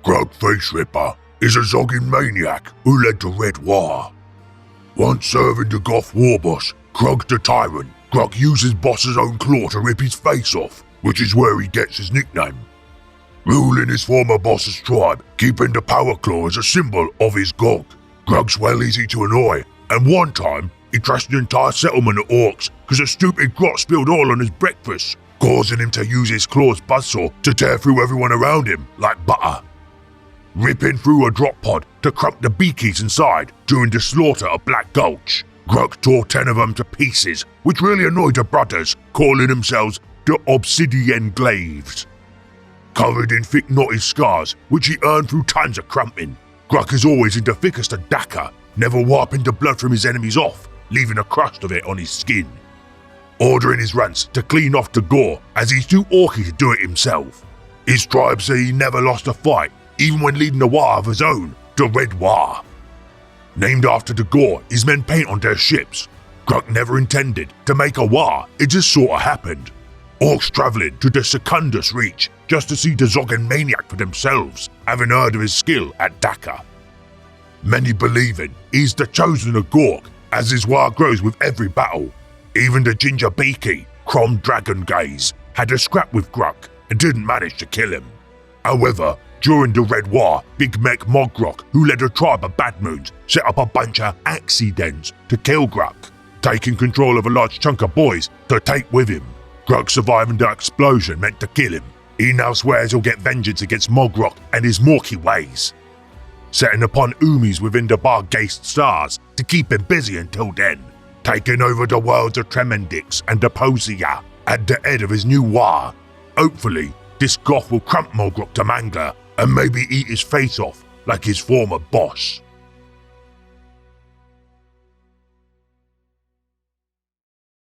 Grug Face Ripper is a Zoggin maniac who led the Red War. Once serving the Goth war boss, Grug the Tyrant, Grug uses boss's own claw to rip his face off, which is where he gets his nickname. Ruling his former boss's tribe, keeping the power claw as a symbol of his Gog. Grug's well easy to annoy, and one time, he trashed an entire settlement of orcs because a stupid grot spilled oil on his breakfast, causing him to use his claw's buzzsaw to tear through everyone around him like butter. Ripping through a drop pod to crump the beakies inside during the slaughter of Black Gulch. Grug tore 10 of them to pieces, which really annoyed the brothers, calling themselves the Obsidian Glaives. Covered in thick knotty scars, which he earned through tons of crumping, Grug is always in the thickest of Daka, never wiping the blood from his enemies off, leaving a crust of it on his skin. Ordering his runts to clean off the gore, as he's too orky to do it himself. His tribe say he never lost a fight, even when leading a war of his own, the Red War. Named after the gore his men paint on their ships, Grug never intended to make a war, it just sorta happened. Orcs travelling to the Secundus Reach just to see the Zoggin maniac for themselves, having heard of his skill at Daka. Many believing he's the chosen of Gork, as his war grows with every battle. Even the Ginger Beaky, Crom Dragon Gaze, had a scrap with Grug and didn't manage to kill him. However, during the Red War, Big Mech Mogrock, who led a tribe of Bad Moons, set up a bunch of accidents to kill Grug, taking control of a large chunk of boys to take with him. Grug surviving the explosion meant to kill him. He now swears he'll get vengeance against Mogrock and his Morky ways, setting upon Umis within the Barghast stars to keep him busy until then, taking over the worlds of Tremendix and Deposia at the head of his new war. Hopefully, this Goth will crump Mogrock to manga and maybe eat his face off like his former boss.